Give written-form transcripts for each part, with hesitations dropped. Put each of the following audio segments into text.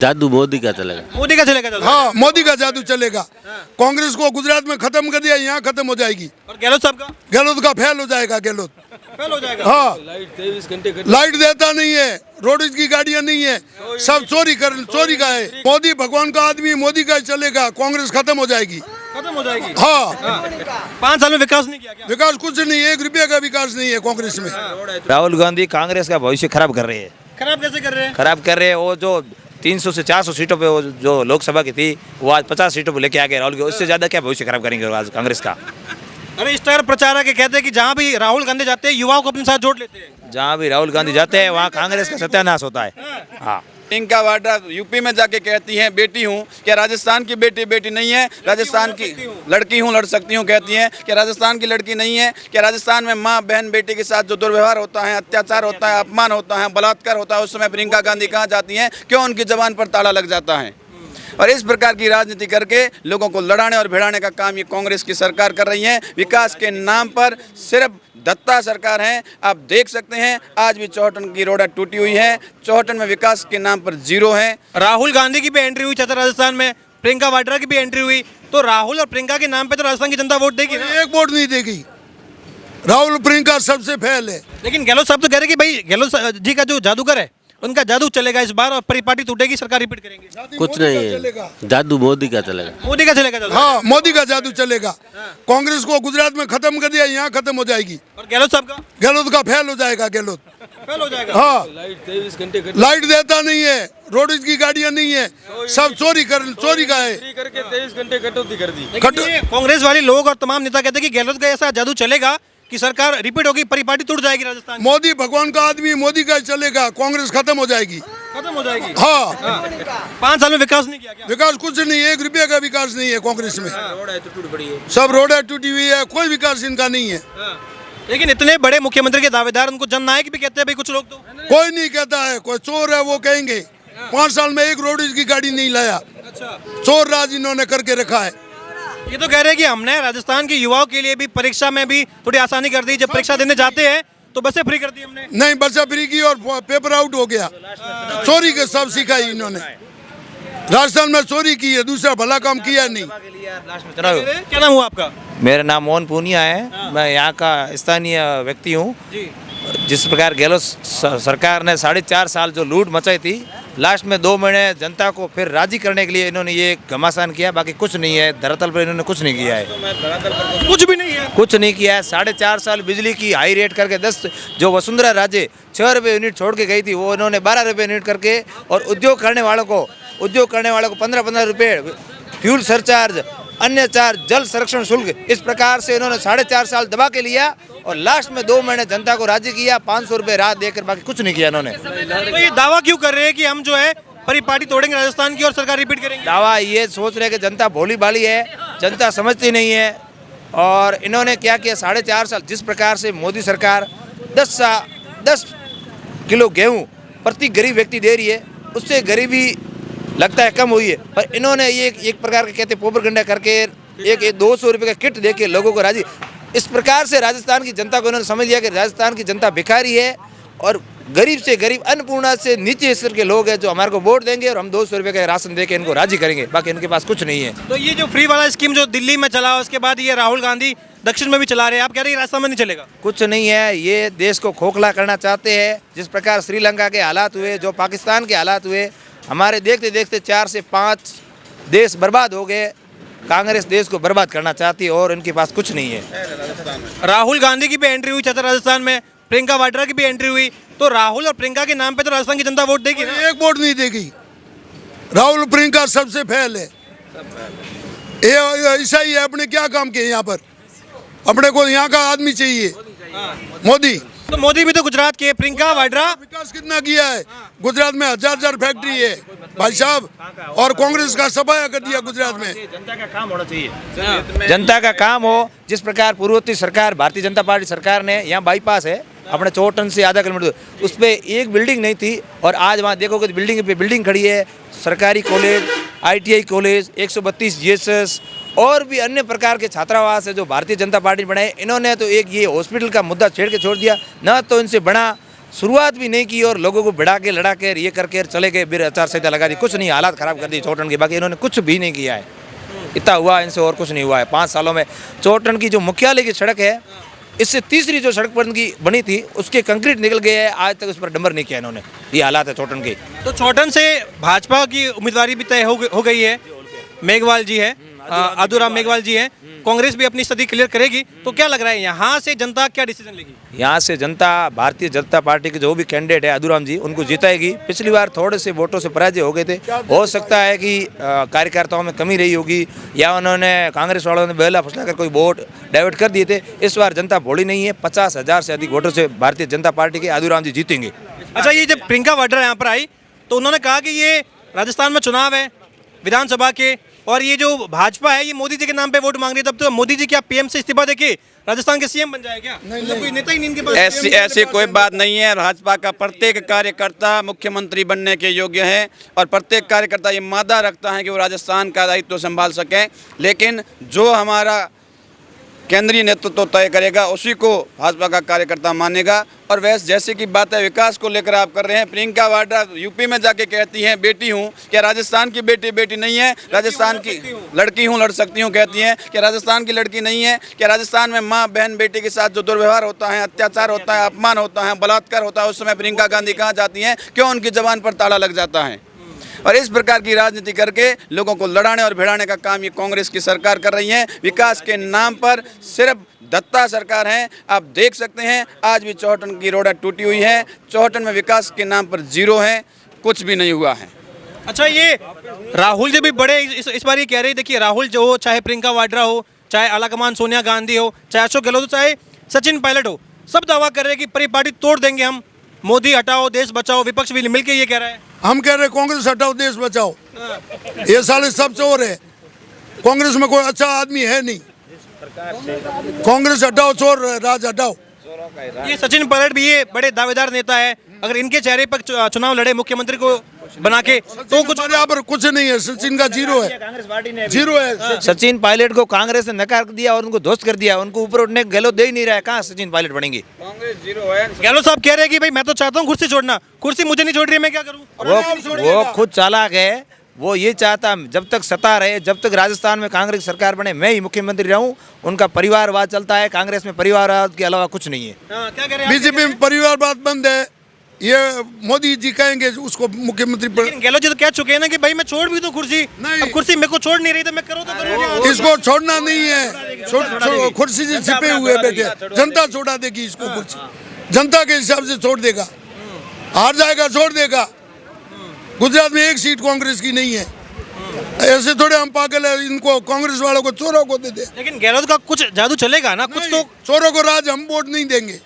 जादू मोदी का चलेगा। मोदी का चलेगा जादू? हाँ, मोदी का जादू चलेगा। कांग्रेस को गुजरात में खत्म कर दिया, यहाँ खत्म हो जाएगी। और गहलोत साहब का गहलोत का फेल हो जाएगा। गहलोत फेल हो जाएगा। हाँ, लाइट देता नहीं है, रोड की गाड़ियाँ नहीं है, सब चोरी का है। मोदी भगवान का आदमी, मोदी का चलेगा, कांग्रेस खत्म हो जाएगी। खत्म हो जाएगी। हाँ, 5 साल में विकास नहीं किया क्या? विकास कुछ नहीं, 1 रुपये का विकास नहीं है कांग्रेस में। राहुल गांधी कांग्रेस का भविष्य खराब कर रहे हैं। खराब कैसे कर रहे हैं? खराब कर रहे हैं। वो जो 300 से 400 सीटों पे वो जो लोकसभा की थी, वो आज 50 सीटों पे लेके आ गए राहुल गांधी। उससे ज्यादा क्या भविष्य खराब करेंगे आज कांग्रेस का। अरे स्टार प्रचारक के कहते हैं कि जहाँ भी राहुल गांधी जाते हैं युवाओं को अपने साथ जोड़ लेते हैं। जहाँ भी राहुल गांधी जाते हैं वहाँ कांग्रेस का सत्यानाश होता है। हाँ, प्रियंका वाड्रा यूपी में जाके कहती हैं बेटी हूँ, क्या राजस्थान की बेटी नहीं है? राजस्थान की लड़की हूँ, लड़ सकती हूँ कहती हैं। क्या राजस्थान की लड़की नहीं है? क्या राजस्थान में माँ बहन बेटी के साथ जो दुर्व्यवहार होता है, अत्याचार होता है, अपमान होता है, बलात्कार होता है, उस समय प्रियंका गांधी कहाँ जाती हैं? क्यों उनकी जबान पर ताला लग जाता है? और इस प्रकार की राजनीति करके लोगों को लड़ाने और भिड़ाने का काम ये कांग्रेस की सरकार कर रही है। विकास के नाम पर सिर्फ दत्ता सरकार है। आप देख सकते हैं आज भी चौहटन की रोड टूटी हुई है। चौहटन में विकास के नाम पर जीरो है। राहुल गांधी की भी एंट्री हुई चाचा राजस्थान में, प्रियंका वाड्रा की भी एंट्री हुई, तो राहुल और प्रियंका के नाम पे तो राजस्थान की जनता वोट देगी ना? एक वोट नहीं देगी। राहुल प्रियंका सबसे फेल है। लेकिन गहलोत साहब तो कह रहे कि भाई गहलोत जी का जो जादूगर है उनका जादू चलेगा इस बार और परिपाटी टूटेगी, सरकार रिपीट करेंगे। कुछ नहीं है, जादू मोदी का चलेगा। मोदी का चलेगा जादू? हाँ, मोदी का जादू चलेगा। कांग्रेस को गुजरात में खत्म कर दिया, यहाँ खत्म हो जाएगी। और गहलोत साहब का गहलोत का फेल हो जाएगा। गहलोत फेल हो जाएगा। हाँ, लाइट देता नहीं है, रोड की गाड़ियाँ नहीं है, सब चोरी का है। करके 23 घंटे कटौती कर दी। लेकिन ये कांग्रेस वाले लोग और तमाम नेता कहते हैं कि गहलोत का ऐसा जादू चलेगा कि सरकार रिपीट होगी, परिपाटी टूट जाएगी राजस्थान। मोदी भगवान का आदमी, मोदी का चलेगा, कांग्रेस खत्म हो जाएगी। खत्म हो जाएगी। हाँ, 5 साल में विकास नहीं किया क्या? विकास कुछ नहीं, 1 रुपये का विकास नहीं है कांग्रेस में। सब रोडें टूटी हुई है, कोई विकास इनका नहीं है। लेकिन इतने बड़े मुख्यमंत्री के दावेदार उनको जननायक भी कहते हैं भाई कुछ लोग तो। कोई नहीं कहता है, कोई चोर है वो कहेंगे। 5 साल में 1 रोड की गाड़ी नहीं लाया। चोर राज इन्होंने करके रखा है। ये तो कह रहे हैं कि हमने राजस्थान के युवाओं के लिए भी परीक्षा में भी थोड़ी आसानी कर दी। जब परीक्षा देने जाते हैं तो बसें फ्री कर दी हमने। नहीं, बसा फ्री की और पेपर आउट हो गया। चोरी के सब सिखाई इन्होंने। राजस्थान में चोरी की है, दूसरा भला काम किया नहीं। क्या नाम हुआ आपका? मेरा नाम मोहन पूनिया है। मैं यहाँ का स्थानीय व्यक्ति हूँ। जिस प्रकार गहलोत सरकार ने 4.5 साल जो लूट मचाई थी, लास्ट में 2 महीने जनता को फिर राजी करने के लिए इन्होंने ये घमासान किया। बाकी कुछ नहीं है, धरातल पर इन्होंने कुछ नहीं किया है। कुछ भी नहीं है, कुछ नहीं किया है। 4.5 साल बिजली की हाई रेट करके 10 जो वसुंधरा राजे 6 रुपये यूनिट छोड़ के गई थी, वो इन्होंने 12 रुपये यूनिट करके, और उद्योग करने वालों को 15-15 रुपये फ्यूल सरचार्ज, अन्य चार्ज, जल संरक्षण शुल्क, इस प्रकार से इन्होंने 4.5 साल दबा के लिया और लास्ट में 2 महीने जनता को राजी किया। 500 रुपये राहत देकर, बाकी कुछ नहीं किया इन्होंने। तो ये दावा क्यों कर रहे हैं कि हम जो है परिपाटी तोड़ेंगे राजस्थान की और सरकार रिपीट करेंगे? दावा ये सोच रहे कि जनता भोली भाली है, जनता समझती नहीं है। और इन्होंने क्या किया, 4.5 साल जिस प्रकार से मोदी सरकार 10 किलो गेहूँ प्रति गरीब व्यक्ति दे रही है, उससे गरीबी लगता है कम हुई है। पर इन्होंने ये एक प्रकार के कहते पोपरगंडा करके एक 200 रुपये का किट देके लोगों को राजी, इस प्रकार से राजस्थान की जनता को इन्होंने समझ लिया कि राजस्थान की जनता भिखारी है और गरीब से गरीब, अन्नपूर्णा से नीचे स्तर के लोग हैं जो हमारे को वोट देंगे और हम 200 रुपये का राशन देके इनको राजी करेंगे। बाकी इनके पास कुछ नहीं है। तो ये जो फ्री वाला स्कीम जो दिल्ली में चला, उसके बाद ये राहुल गांधी दक्षिण में भी चला रहे हैं, आप कह रहे हैं राजस्थान में नहीं चलेगा? कुछ नहीं है, ये देश को खोखला करना चाहते हैं। जिस प्रकार श्रीलंका के हालात हुए, जो पाकिस्तान के हालात हुए, हमारे देखते देखते 4 से 5 देश बर्बाद हो गए। कांग्रेस देश को बर्बाद करना चाहती है और इनके पास कुछ नहीं है। राहुल गांधी की भी एंट्री हुई चाचा राजस्थान में, प्रियंका वाड्रा की भी एंट्री हुई, तो राहुल और प्रियंका के नाम पे तो राजस्थान की जनता वोट देगी ना? 1 वोट नहीं देगी। राहुल प्रियंका सबसे फेल है। ये ऐसा ही है, अपने क्या काम किए यहाँ पर? अपने को यहाँ का आदमी चाहिए, मोदी। तो मोदी भी तो गुजरात के, प्रियंका वाड्रा विकास कितना किया है? गुजरात में 1000 फैक्ट्री है भाई साहब, और कांग्रेस का सफाया कर दिया गुजरात में। जनता का काम होना चाहिए, जनता का काम हो। जिस प्रकार पूर्वोत्तर सरकार, भारतीय जनता पार्टी सरकार ने, यहाँ बाईपास है अपने चौहटन से आधा किलोमीटर, उस पर एक बिल्डिंग नहीं थी और आज वहाँ देखोगे तो बिल्डिंग पे बिल्डिंग खड़ी है। सरकारी कॉलेज, ITI कॉलेज, 132 GSS और भी अन्य प्रकार के छात्रावास है जो भारतीय जनता पार्टी ने बनाए। इन्होंने तो एक ये हॉस्पिटल का मुद्दा छेड़ के छोड़ दिया, न तो इनसे बना शुरुआत भी नहीं की और लोगों को भिड़ा के लड़ा के ये करके चले गए, फिर आचार संहिता लगा दी, कुछ नहीं, हालात खराब कर दी चौटन की। बाकी इन्होंने कुछ भी नहीं किया है, इतना हुआ इनसे और कुछ नहीं हुआ है 5 सालों में। चौटन की जो मुख्यालय की सड़क है, इससे तीसरी जो सड़क पर की बनी थी उसके कंक्रीट निकल गए हैं, आज तक उस पर डंबर नहीं किया इन्होंने। ये हालात है चौटन के। तो चौटन से भाजपा की उम्मीदवारी भी तय हो गई है, मेघवाल जी है, आदूराम मेघवाल जी हैं, कांग्रेस भी अपनी स्थिति क्लियर करेगी। तो क्या लग रहा है यहाँ से जनता क्या डिसीजन लेगी? यहाँ से जनता भारतीय जनता पार्टी के जो भी कैंडिडेट है आदूराम जी, उनको जिताएगी। पिछली बार थोड़े से वोटों से पराजय हो गए थे, हो सकता है कि कार्यकर्ताओं में कमी रही होगी या उन्होंने कांग्रेस वालों ने बेला फसला कर कोई वोट डाइवर्ट कर दिए थे। इस बार जनता भोली नहीं है, 50,000 से अधिक वोटों से भारतीय जनता पार्टी के आदूराम जी जीतेंगे। अच्छा, ये जब प्रियंका वाड्रा यहाँ पर आई तो उन्होंने कहा कि ये राजस्थान में चुनाव है विधानसभा के, और ये जो भाजपा है ये मोदी जी के नाम पे वोट मांग रही है, तब तो मोदी जी क्या पीएम से इस्तीफा देके राजस्थान के सीएम बन जाए क्या? मतलब कोई नेता ही नहीं इनके पास। ऐसी कोई बात नहीं है। भाजपा का प्रत्येक कार्यकर्ता मुख्यमंत्री बनने के योग्य है और प्रत्येक कार्यकर्ता ये मादा रखता है कि वो राजस्थान का दायित्व संभाल सके, लेकिन जो हमारा केंद्रीय नेतृत्व तय करेगा उसी को भाजपा का कार्यकर्ता मानेगा। और वैसे जैसे कि बात है विकास को लेकर आप कर रहे हैं, प्रियंका वाड्रा यूपी में जाके कहती हैं बेटी हूँ, क्या राजस्थान की बेटी नहीं है? राजस्थान की लड़की हूँ, लड़ सकती हूँ कहती हैं, क्या राजस्थान की लड़की नहीं है? क्या राजस्थान में माँ बहन बेटी के साथ जो दुर्व्यवहार होता है, अत्याचार होता है, अपमान होता है, बलात्कार होता है, उस समय प्रियंका गांधी कहाँ जाती हैं? क्यों उनकी जबान पर ताला लग जाता है? और इस प्रकार की राजनीति करके लोगों को लड़ाने और भिड़ाने का काम ये कांग्रेस की सरकार कर रही है। विकास के नाम पर सिर्फ दत्ता सरकार है। आप देख सकते हैं आज भी चौहटन की रोड टूटी हुई है, चौहटन में विकास के नाम पर जीरो है, कुछ भी नहीं हुआ है। अच्छा, ये राहुल जी भी बड़े इस बार ये कह रहे हैं, देखिए राहुल जो हो, चाहे प्रियंका वाड्रा हो, चाहे आलाकमान सोनिया गांधी हो, चाहे अशोक गहलोत हो, चाहे सचिन पायलट हो, सब दावा कर रहे हैं कि परिपाटी तोड़ देंगे हम, मोदी हटाओ देश बचाओ। विपक्ष भी मिलकर ये कह रहा है। हम कह रहे हैं कांग्रेस हटाओ देश बचाओ। ये साले सब चोर है, कांग्रेस में कोई अच्छा आदमी है नहीं। कांग्रेस हटाओ, चोर राज हटाओ। ये सचिन पायलट भी ये बड़े दावेदार नेता है, अगर इनके चेहरे पर चुनाव लड़े मुख्यमंत्री को बना के तो कुछ यहाँ पर कुछ नहीं है। सचिन का जीरो है, जीरो है। सचिन पायलट को कांग्रेस ने नकार दिया और उनको ध्वस्त कर दिया, उनको ऊपर उठने गहलोत दे ही नहीं रहा है। कहाँ सचिन पायलट बनेंगे? कांग्रेस जीरो है। गहलोत साहब कह रहे हैं कि भाई मैं तो चाहता हूँ कुर्सी छोड़ना, कुर्सी मुझे नहीं छोड़ रही है, मैं क्या करूँ? वो खुद चालाक है, वो ये चाहता जब तक सत्ता रहे, जब तक राजस्थान में कांग्रेस सरकार बने, मैं ही मुख्यमंत्री रहूं। उनका परिवारवाद चलता है, कांग्रेस में परिवारवाद के अलावा कुछ नहीं है। क्या कह रहे हैं? बीजेपी में परिवारवाद बंद है, ये मोदी जी कहेंगे उसको मुख्यमंत्री। लेकिन गहलोत जी तो कह चुके हैं ना कि भाई मैं छोड़ भी तो कुर्सी, अब कुर्सी मेरे को छोड़ नहीं रही तो मैं करूँ तो करूँ। इसको छोड़ना नहीं है, कुर्सी से छिपे हुए बैठे, जनता छोड़ा देगी इसको कुर्सी, जनता के हिसाब से छोड़ देगा, हार जाएगा छोड़ देगा। गुजरात में एक सीट कांग्रेस की नहीं है, ऐसे थोड़े हम पागल है इनको कांग्रेस वालों को चोरों को दे दे। लेकिन गहलोत का कुछ जादू चलेगा ना, कुछ तो चोरों को राज हम वोट नहीं देंगे।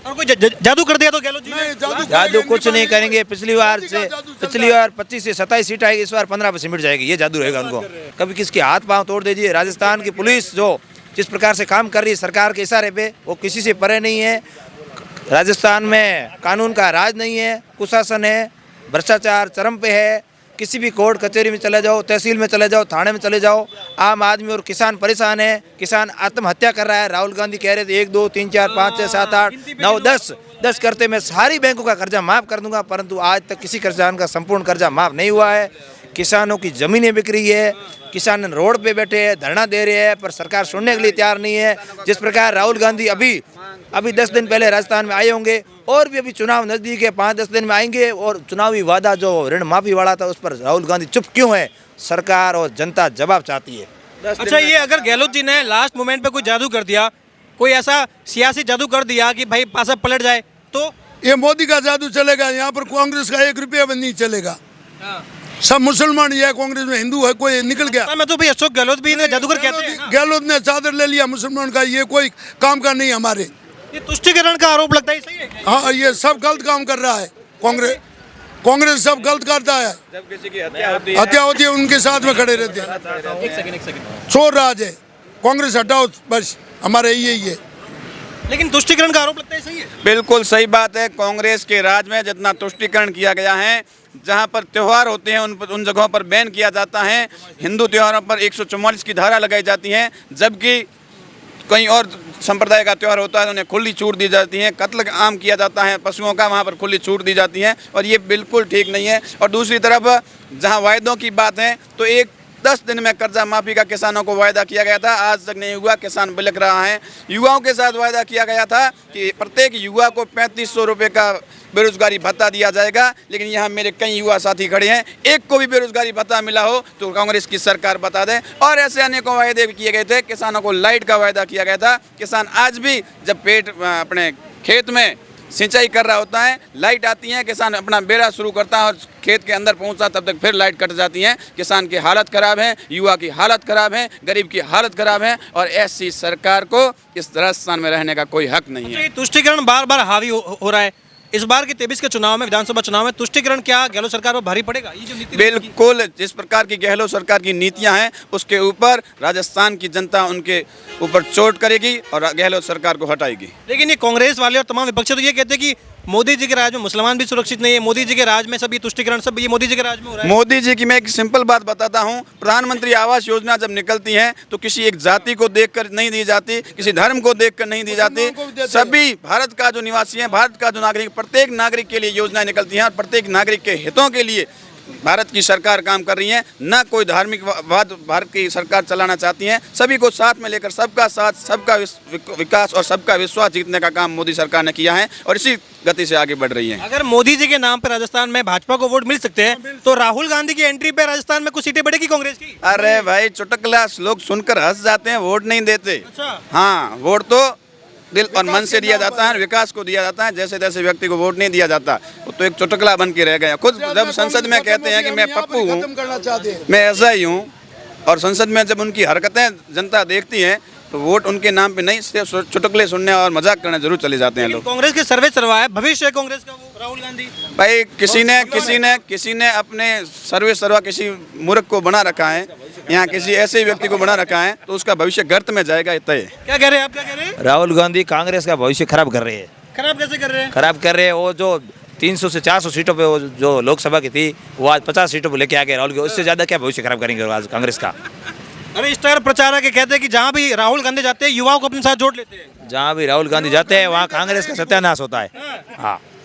और कोई जादू कर दिया तो गहलोत जी ने? जादू कुछ नहीं करेंगे। पिछली बार 25 से 27 सीट आएगी, इस बार 15 पे सिमट जाएगी। ये जादू रहेगा उनको। कभी किसके हाथ पांव तोड़ दीजिए। राजस्थान की पुलिस जो जिस प्रकार से काम कर रही है सरकार के इशारे पे, वो किसी से परे नहीं है। राजस्थान में कानून का राज नहीं है, कुशासन है, भ्रष्टाचार चरम पे है। किसी भी कोर्ट कचहरी में चले जाओ, तहसील में चले जाओ, थाने में चले जाओ, आम आदमी और किसान परेशान है। किसान आत्महत्या कर रहा है। राहुल गांधी कह रहे थे 1 2 3 4 5 6 7 8 9 10 करते मैं सारी बैंकों का कर्जा माफ़ कर दूंगा, परंतु आज तक किसी किसान का संपूर्ण कर्जा माफ़ नहीं हुआ है। किसानों की ज़मीनें बिक रही है, किसान रोड पे बैठे हैं, धरना दे रहे हैं, पर सरकार सुनने के लिए तैयार नहीं है। जिस प्रकार राहुल गांधी अभी 10 दिन पहले राजस्थान में आए होंगे, और भी अभी चुनाव नज़दीक है, 5-10 दिन में आएंगे, और चुनावी वादा जो ऋण माफ़ी वाला था उस पर राहुल गांधी चुप क्यों है? सरकार और जनता जवाब चाहती है। अच्छा, ये अगर गहलोत जी ने लास्ट मोमेंट पे कोई जादू कर दिया, कोई ऐसा सियासी जादू कर दिया कि भाई पासा पलट जाए, तो ये मोदी का जादू चलेगा। यहाँ पर कांग्रेस का 1 रुपया भी नहीं चलेगा। सब मुसलमान है, कांग्रेस में हिंदू है, कोई निकल गया। मैं तो भाई अशोक गहलोत भी जादूगर कहते हैं। गहलोत ने चादर ले लिया मुसलमान का, ये कोई काम का नहीं हमारे। ये तुष्टिकरण का आरोप लगता है, सही है क्या? हाँ, ये सब गलत काम कर रहा है कांग्रेस सब गलत करता है। जब किसी की हत्या होती है उनके साथ में खड़े रहते हैं। एक सेकंड। चोर राज है, कांग्रेस हटाओ बस, हमारे यही है। लेकिन तुष्टिकरण का आरोप लगता है, सही है? बिल्कुल सही बात है। कांग्रेस के राज में जितना तुष्टिकरण किया गया है, जहां पर त्यौहार होते हैं उन जगहों पर बैन किया जाता है, हिंदू त्योहारों पर 144 की धारा लगाई जाती है, जबकि कहीं और संप्रदाय का त्यौहार होता है तो उन्हें खुली छूट दी जाती है, कत्ल आम किया जाता है पशुओं का, वहाँ पर खुली छूट दी जाती है और ये बिल्कुल ठीक नहीं है। और दूसरी तरफ जहाँ वायदों की बात है तो 10 दिन में कर्जा माफी का किसानों को वायदा किया गया था, आज तक नहीं हुआ, किसान बिलख रहा है। युवाओं के साथ वायदा किया गया था कि प्रत्येक युवा को 3500 रुपये का बेरोजगारी भत्ता दिया जाएगा, लेकिन यहाँ मेरे कई युवा साथी खड़े हैं, एक को भी बेरोजगारी भत्ता मिला हो तो कांग्रेस की सरकार बता दे। और ऐसे अनेकों वायदे भी किए गए थे, किसानों को लाइट का वायदा किया गया था। किसान आज भी जब अपने खेत में सिंचाई कर रहा होता है, लाइट आती है, किसान अपना बेड़ा शुरू करता है और खेत के अंदर पहुंचता तब तक फिर लाइट कट जाती है। किसान की हालत खराब है, युवा की हालत खराब है, गरीब की हालत खराब है और ऐसी सरकार को इस राजस्थान में रहने का कोई हक नहीं है। तुष्टिकरण बार बार हावी हो रहा है। इस बार के 23 के चुनाव में, विधानसभा चुनाव में तुष्टिकरण क्या गहलोत सरकार पर भारी पड़ेगा? ये जो नीति बिल्कुल, जिस प्रकार की गहलोत सरकार की नीतियां हैं उसके ऊपर राजस्थान की जनता उनके ऊपर चोट करेगी और गहलोत सरकार को हटाएगी। लेकिन ये कांग्रेस वाले और तमाम विपक्षी तो ये कहते हैं कि मोदी जी के राज में मुसलमान भी सुरक्षित नहीं है, मोदी जी के राज में सब ये तुष्टिकरण सब ये मोदी जी के राज में हो रहा है। मोदी जी की मैं एक सिंपल बात बताता हूं, प्रधानमंत्री आवास योजना जब निकलती है तो किसी एक जाति को देखकर नहीं दी जाती, किसी धर्म को देखकर नहीं दी जाती, सभी भारत का जो निवासी है, भारत का जो नागरिक, प्रत्येक नागरिक के लिए योजना निकलती है और प्रत्येक नागरिक के हितों के लिए भारत की सरकार काम कर रही है। न कोई धार्मिक वाद भारत की सरकार चलाना चाहती है, सभी को साथ में लेकर सबका साथ, सबका विकास और सबका विश्वास जीतने का काम मोदी सरकार ने किया है और इसी गति से आगे बढ़ रही है। अगर मोदी जी के नाम पर राजस्थान में भाजपा को वोट मिल सकते हैं तो राहुल गांधी की एंट्री पे राजस्थान में कुछ सीटें बढ़ेगी कांग्रेस की? अरे भाई, चुटकुला लोग सुनकर हंस जाते हैं, वोट नहीं देते। अच्छा। हाँ, वोट तो दिल और मन से दिया जाता है, विकास को दिया जाता है, जैसे तैसे व्यक्ति को वोट नहीं दिया जाता। वो तो एक चुटकुला बन के रह गया। खुद जब संसद में कहते हैं कि मैं पप्पू हूँ, मैं ऐसा ही हूँ, और संसद में जब उनकी हरकतें जनता देखती है तो वोट उनके नाम पे नहीं, सिर्फ चुटकुले सुनने और मजाक करने जरूर चले जाते हैं लोग। कांग्रेस के सर्वे सरवाए भविष्य है कांग्रेस का, वो राहुल गांधी भाई किसी ने अपने सर्वे सर्वा किसी मूर्ख को बना रखा है, यहाँ किसी ऐसे व्यक्ति को बना रखा है तो उसका भविष्य गर्त में जाएगा, तय है। क्या कह रहे हैं आप, क्या कह रहे हैं? राहुल गांधी कांग्रेस का भविष्य खराब कर रहे हैं। खराब कैसे कर रहे हैं? खराब कर रहे हैं, वो जो 300 से 400 सीटों पे वो जो लोकसभा की थी वो आज 50 सीटों पे लेके आ गए राहुल, उससे ज्यादा क्या भविष्य खराब करेंगे आज कांग्रेस का। अरे स्टार प्रचारक कहते हैं कि जहाँ भी राहुल गांधी जाते हैं युवाओं को अपने साथ जोड़ लेते हैं। जहाँ भी राहुल गांधी जाते हैं वहाँ कांग्रेस का सत्यानाश होता है। हाँ,